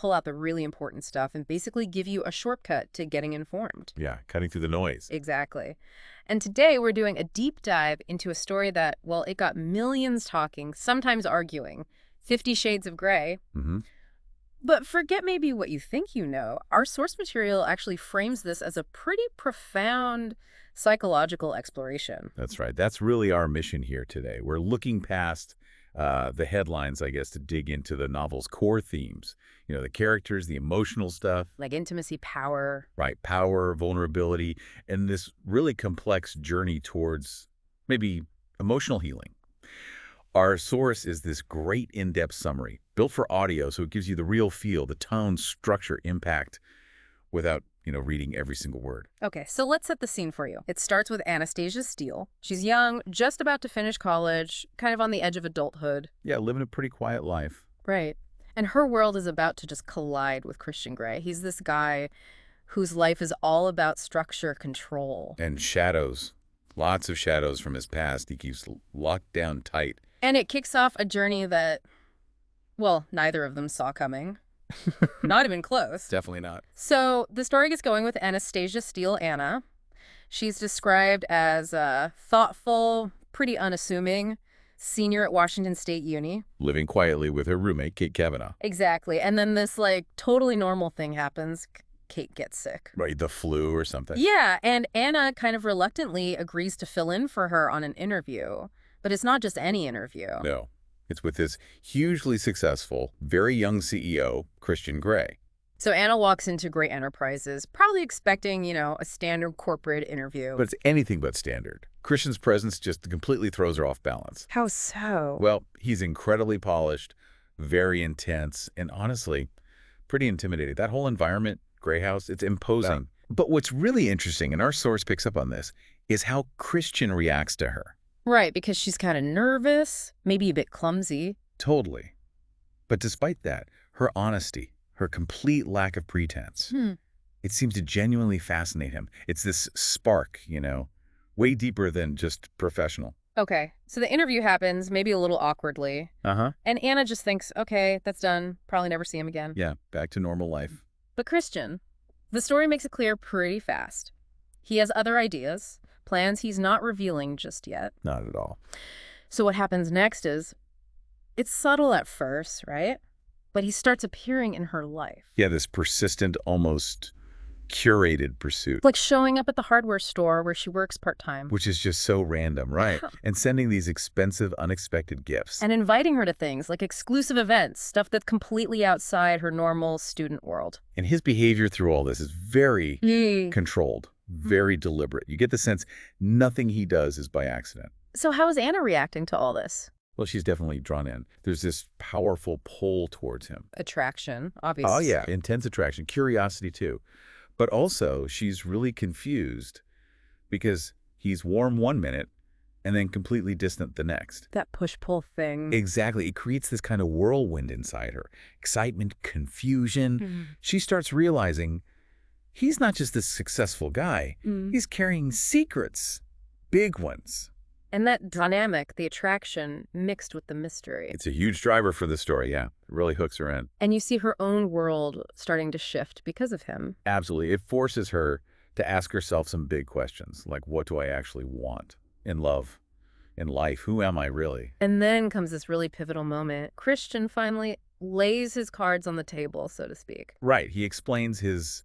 pull out the really important stuff and basically give you a shortcut to getting informed. Yeah, cutting through the noise. Exactly. And today we're doing a deep dive into a story that, well, it got millions talking, sometimes arguing. 50 Shades of Grey. But forget maybe what you think you know. Our source material actually frames this as a pretty profound psychological exploration. That's right. That's really our mission here today. We're looking past the headlines, I guess, to dig into the novel's core themes. You know, the characters, the emotional stuff. Like intimacy, power. Right, power, vulnerability, and this really complex journey towards maybe emotional healing. Our source is this great in-depth summary, built for audio, so it gives you the real feel, the tone, structure, impact, without, reading every single word. Okay, so let's set the scene for you. It starts with Anastasia Steele. She's young, just about to finish college, kind of on the edge of adulthood. Yeah, living a pretty quiet life. Right. And her world is about to just collide with Christian Grey. He's this guy whose life is all about structure, control. And shadows. Lots of shadows from his past. He keeps locked down tight. And it kicks off a journey that, well, neither of them saw coming. Not even close. Definitely not. So the story gets going with Anastasia Steele Anna. She's described as thoughtful, pretty unassuming, senior at Washington State Uni. Living quietly with her roommate, Kate Kavanaugh. Exactly. And then this, totally normal thing happens. Kate gets sick. Right, the flu or something. Yeah, and Anna kind of reluctantly agrees to fill in for her on an interview. But it's not just any interview. No. It's with this hugely successful, very young CEO, Christian Grey. So Anna walks into Grey Enterprises, probably expecting, a standard corporate interview. But it's anything but standard. Christian's presence just completely throws her off balance. How so? Well, he's incredibly polished, very intense, and honestly, pretty intimidating. That whole environment, Grey House, it's imposing. Yeah. But what's really interesting, and our source picks up on this, is how Christian reacts to her. Right, because she's kind of nervous, maybe a bit clumsy. Totally. But despite that, her honesty, her complete lack of pretense, it seems to genuinely fascinate him. It's this spark, way deeper than just professional. Okay, so the interview happens, maybe a little awkwardly. And Anna just thinks, okay, that's done. Probably never see him again. Yeah, back to normal life. But Christian, the story makes it clear pretty fast. He has other ideas. Plans he's not revealing just yet. Not at all. So what happens next is, it's subtle at first, right? But he starts appearing in her life. Yeah, this persistent, almost curated pursuit. Like showing up at the hardware store where she works part-time. Which is just so random, right? And sending these expensive, unexpected gifts. And inviting her to things like exclusive events, stuff that's completely outside her normal student world. And his behavior through all this is very controlled. Very deliberate. You get the sense nothing he does is by accident. So how is Anna reacting to all this? Well, she's definitely drawn in. There's this powerful pull towards him. Attraction, obviously. Oh, yeah. Intense attraction. Curiosity, too. But also, she's really confused because he's warm one minute and then completely distant the next. That push-pull thing. Exactly. It creates this kind of whirlwind inside her. Excitement, confusion. She starts realizing he's not just this successful guy. He's carrying secrets, big ones. And that dynamic, the attraction, mixed with the mystery. It's a huge driver for the story, yeah. It really hooks her in. And you see her own world starting to shift because of him. Absolutely. It forces her to ask herself some big questions, like what do I actually want in love, in life? Who am I really? And then comes this really pivotal moment. Christian finally lays his cards on the table, so to speak. Right. He explains his,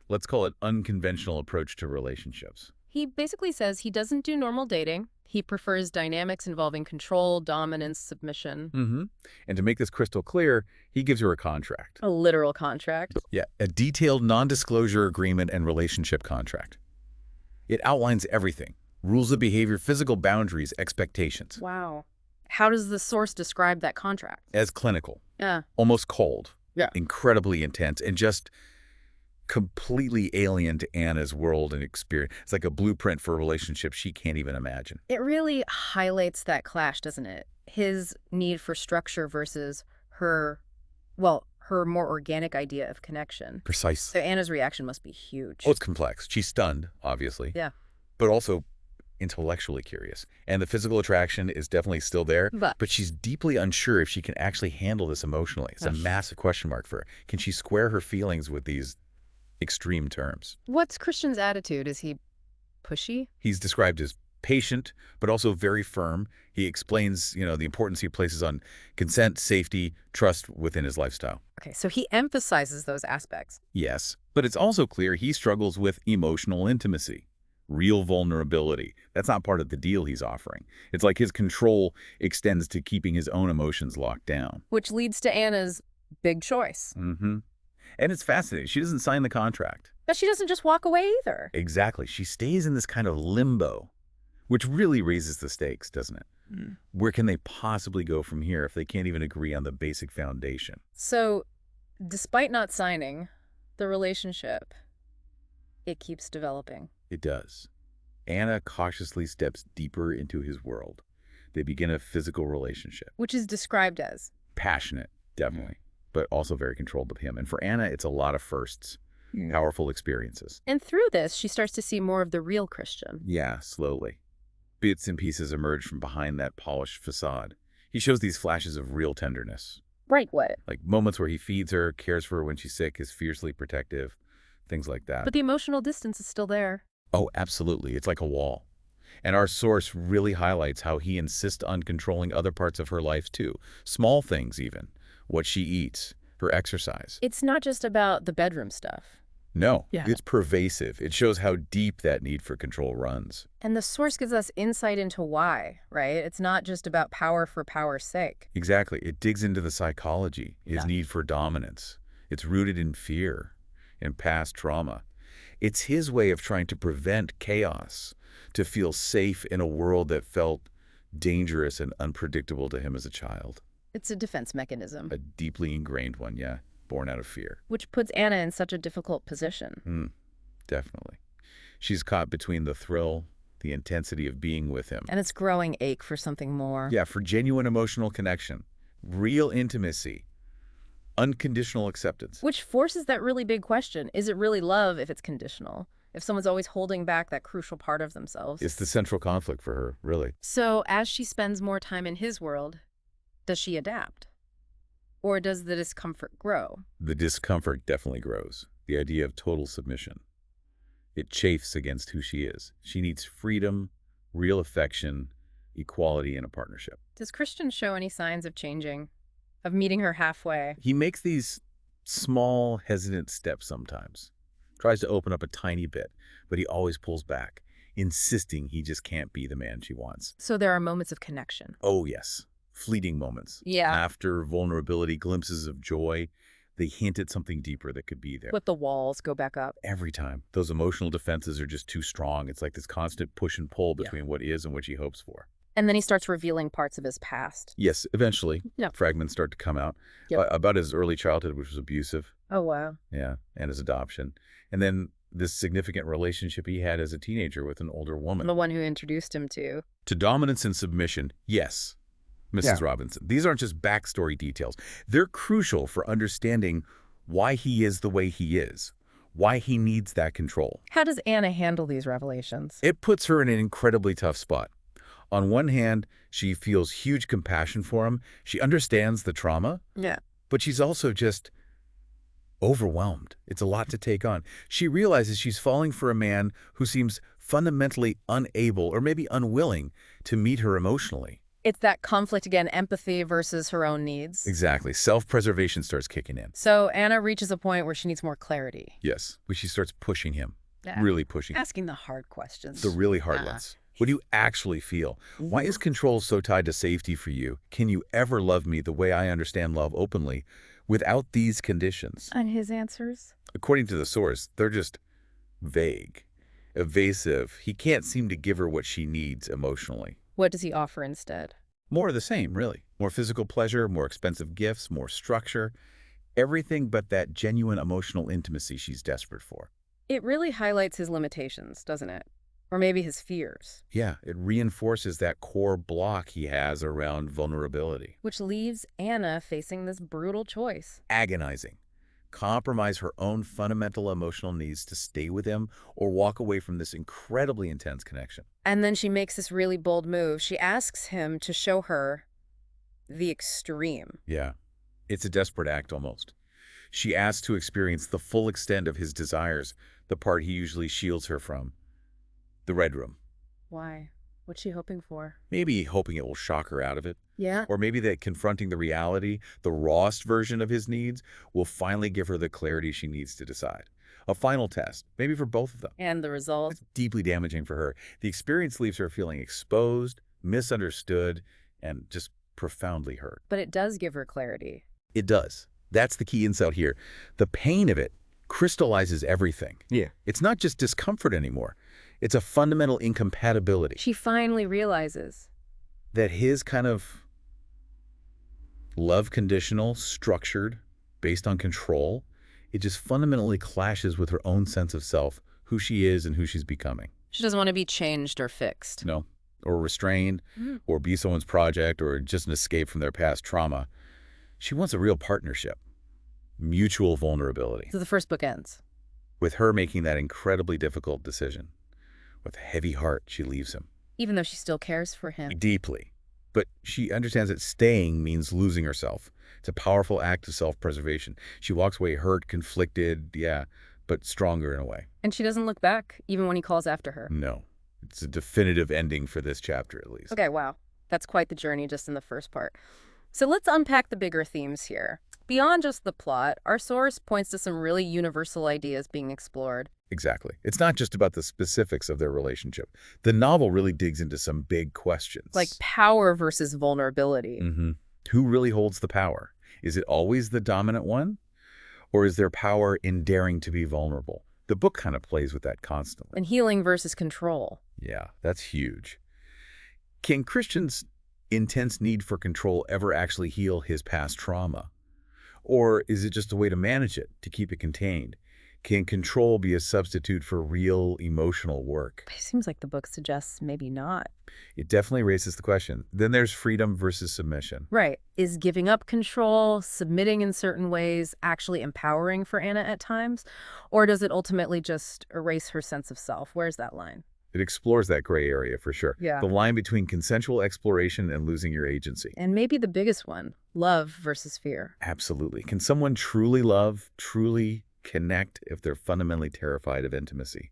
let's call it, unconventional approach to relationships. He basically says he doesn't do normal dating. He prefers dynamics involving control, dominance, submission. And to make this crystal clear, he gives her a contract. A literal contract? Yeah, a detailed non-disclosure agreement and relationship contract. It outlines everything. Rules of behavior, physical boundaries, expectations. Wow. How does the source describe that contract? As clinical. Yeah. Almost cold. Yeah. Incredibly intense and just completely alien to Anna's world and experience. It's like a blueprint for a relationship she can't even imagine. It really highlights that clash, doesn't it? His need for structure versus her more organic idea of connection. Precisely. So Anna's reaction must be huge. Oh, it's complex. She's stunned, obviously. Yeah. But also intellectually curious. And the physical attraction is definitely still there, but she's deeply unsure if she can actually handle this emotionally. It's a massive question mark for her. Can she square her feelings with these extreme terms? What's Christian's attitude? Is he pushy? He's described as patient, but also very firm. He explains, the importance he places on consent, safety, trust within his lifestyle. Okay, so he emphasizes those aspects. Yes, but it's also clear he struggles with emotional intimacy, real vulnerability. That's not part of the deal he's offering. It's like his control extends to keeping his own emotions locked down. Which leads to Anna's big choice. Mm-hmm. And it's fascinating. She doesn't sign the contract. But she doesn't just walk away either. Exactly. She stays in this kind of limbo, which really raises the stakes, doesn't it? Where can they possibly go from here if they can't even agree on the basic foundation? So, despite not signing the relationship, it keeps developing. It does. Anna cautiously steps deeper into his world. They begin a physical relationship. Which is described as? Passionate, definitely, but also very controlled with him. And for Anna, it's a lot of firsts, powerful experiences. And through this, she starts to see more of the real Christian. Yeah, slowly. Bits and pieces emerge from behind that polished facade. He shows these flashes of real tenderness. Right, what? Like moments where he feeds her, cares for her when she's sick, is fiercely protective, things like that. But the emotional distance is still there. Oh, absolutely. It's like a wall. And our source really highlights how he insists on controlling other parts of her life too. Small things even. What she eats, her exercise. It's not just about the bedroom stuff. No, it's pervasive. It shows how deep that need for control runs. And the source gives us insight into why, right? It's not just about power for power's sake. Exactly. It digs into the psychology, his need for dominance. It's rooted in fear, in past trauma. It's his way of trying to prevent chaos, to feel safe in a world that felt dangerous and unpredictable to him as a child. It's a defense mechanism. A deeply ingrained one, yeah, born out of fear. Which puts Anna in such a difficult position. Definitely. She's caught between the thrill, the intensity of being with him. And its growing ache for something more. Yeah, for genuine emotional connection, real intimacy, unconditional acceptance. Which forces that really big question. Is it really love if it's conditional? If someone's always holding back that crucial part of themselves? It's the central conflict for her, really. So as she spends more time in his world, does she adapt? Or does the discomfort grow? The discomfort definitely grows. The idea of total submission. It chafes against who she is. She needs freedom, real affection, equality in a partnership. Does Christian show any signs of changing? Of meeting her halfway? He makes these small, hesitant steps sometimes. Tries to open up a tiny bit, but he always pulls back, insisting he just can't be the man she wants. So there are moments of connection. Oh, yes. Fleeting moments. Yeah. After vulnerability, glimpses of joy, they hint at something deeper that could be there. But the walls go back up. Every time. Those emotional defenses are just too strong. It's like this constant push and pull between what is and what she hopes for. And then he starts revealing parts of his past. Yes, eventually. Fragments start to come out. About his early childhood, which was abusive. Oh, wow. Yeah, and his adoption. And then this significant relationship he had as a teenager with an older woman. The one who introduced him to. To dominance and submission, yes, Mrs. Robinson. These aren't just backstory details. They're crucial for understanding why he is the way he is, why he needs that control. How does Anna handle these revelations? It puts her in an incredibly tough spot. On one hand, she feels huge compassion for him. She understands the trauma. Yeah. But she's also just overwhelmed. It's a lot to take on. She realizes she's falling for a man who seems fundamentally unable or maybe unwilling to meet her emotionally. It's that conflict again, empathy versus her own needs. Exactly. Self-preservation starts kicking in. So Anna reaches a point where she needs more clarity. Yes. Where she starts pushing him. Really pushing. Asking the hard questions. The really hard ones. What do you actually feel? Why is control so tied to safety for you? Can you ever love me the way I understand love openly without these conditions? And his answers? According to the source, they're just vague, evasive. He can't seem to give her what she needs emotionally. What does he offer instead? More of the same, really. More physical pleasure, more expensive gifts, more structure. Everything but that genuine emotional intimacy she's desperate for. It really highlights his limitations, doesn't it? Or maybe his fears. Yeah, it reinforces that core block he has around vulnerability. Which leaves Anna facing this brutal choice. Agonizing. compromise her own fundamental emotional needs to stay with him or walk away from this incredibly intense connection. And then she makes this really bold move. She asks him to show her the extreme. Yeah, it's a desperate act almost. She asks to experience the full extent of his desires, the part he usually shields her from. The Red Room. Why? What's she hoping for? Maybe hoping it will shock her out of it. Yeah. Or maybe that confronting the reality, the rawest version of his needs, will finally give her the clarity she needs to decide. A final test, maybe for both of them. And the result? It's deeply damaging for her. The experience leaves her feeling exposed, misunderstood, and just profoundly hurt. But it does give her clarity. It does. That's the key insight here. The pain of it crystallizes everything. Yeah. It's not just discomfort anymore. It's a fundamental incompatibility. She finally realizes That his kind of love conditional, structured, based on control, it just fundamentally clashes with her own sense of self, who she is and who she's becoming. she doesn't want to be changed or fixed. No, or restrained, or be someone's project, or just an escape from their past trauma. She wants a real partnership, mutual vulnerability, So the first book ends. with her making that incredibly difficult decision. With a heavy heart, she leaves him. Even though she still cares for him. Deeply. But she understands that staying means losing herself. It's a powerful act of self-preservation. She walks away hurt, conflicted, yeah, but stronger in a way. And she doesn't look back, even when he calls after her. No. It's a definitive ending for this chapter, at least. Okay, wow. That's quite the journey just in the first part. So let's unpack the bigger themes here. Beyond just the plot, our source points to some really universal ideas being explored. Exactly. It's not just about the specifics of their relationship. The novel really digs into some big questions. Like power versus vulnerability. Who really holds the power? Is it always the dominant one? Or is there power in daring to be vulnerable? The book kind of plays with that constantly. And healing versus control. Yeah, that's huge. Can Christian's intense need for control ever actually heal his past trauma? Or is it just a way to manage it, to keep it contained? Can control be a substitute for real emotional work? It seems like the book suggests maybe not. It definitely raises the question. Then there's freedom versus submission. Right. Is giving up control, submitting in certain ways, actually empowering for Anna at times? Or does it ultimately just erase her sense of self? Where's that line? It explores that gray area for sure. Yeah. The line between consensual exploration and losing your agency. And maybe the biggest one, love versus fear. Absolutely. Can someone truly love, truly connect if they're fundamentally terrified of intimacy,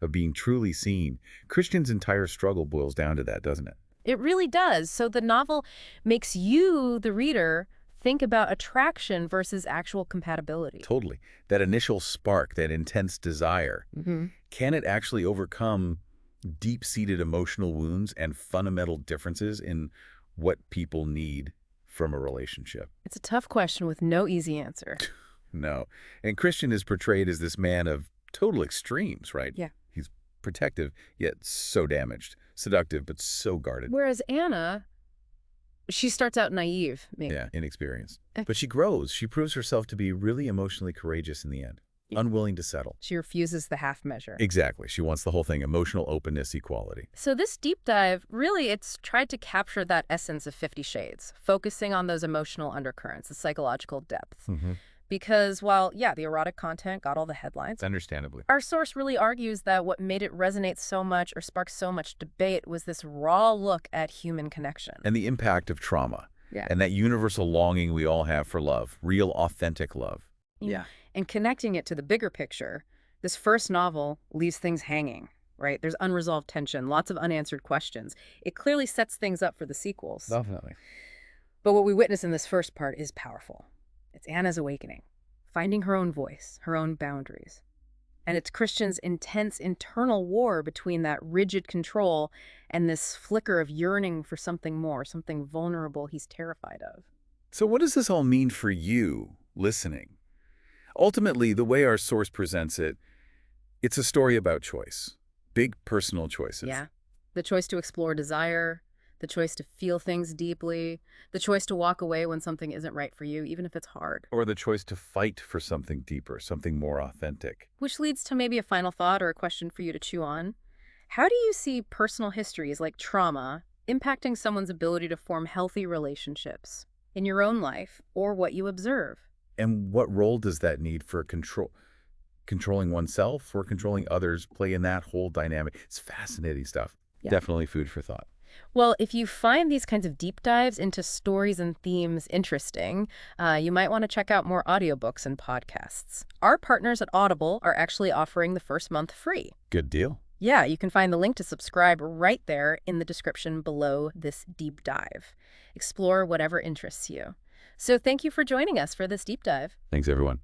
of being truly seen? Christian's entire struggle boils down to that, doesn't it? It really does. So the novel makes you, the reader, think about attraction versus actual compatibility. Totally. That initial spark, that intense desire, can it actually overcome deep-seated emotional wounds and fundamental differences in what people need from a relationship? It's a tough question with no easy answer. No. And Christian is portrayed as this man of total extremes, right? Yeah. He's protective, yet so damaged. Seductive, but so guarded. Whereas Anna, she starts out naive, maybe. Yeah, inexperienced. But she grows. She proves herself to be really emotionally courageous in the end. Unwilling to settle. She refuses the half measure. Exactly. She wants the whole thing, emotional openness, equality. So this deep dive, really, it's tried to capture that essence of 50 Shades, focusing on those emotional undercurrents, the psychological depth. Because while, yeah, the erotic content got all the headlines, Understandably. our source really argues that what made it resonate so much or spark so much debate was this raw look at human connection. And the impact of trauma. Yeah. And that universal longing we all have for love, real, authentic love. Yeah. And connecting it to the bigger picture, this first novel leaves things hanging, right? There's unresolved tension, lots of unanswered questions. It clearly sets things up for the sequels. Definitely. But what we witness in this first part is powerful. It's Anna's awakening, finding her own voice, her own boundaries. And it's Christian's intense internal war between that rigid control and this flicker of yearning for something more, something vulnerable he's terrified of. So what does this all mean for you, listening? Ultimately, the way our source presents it, it's a story about choice. Big personal choices. Yeah. The choice to explore desire, the choice to feel things deeply, the choice to walk away when something isn't right for you, even if it's hard. Or the choice to fight for something deeper, something more authentic. Which leads to maybe a final thought or a question for you to chew on. How do you see personal histories like trauma impacting someone's ability to form healthy relationships in your own life or what you observe? And what role does that need for controlling oneself or controlling others play in that whole dynamic? It's fascinating stuff. Yeah. Definitely food for thought. Well, if you find these kinds of deep dives into stories and themes interesting, you might want to check out more audiobooks and podcasts. Our partners at Audible are actually offering the first month free. Good deal. Yeah, you can find the link to subscribe right there in the description below this deep dive. Explore whatever interests you. So thank you for joining us for this deep dive. Thanks, everyone.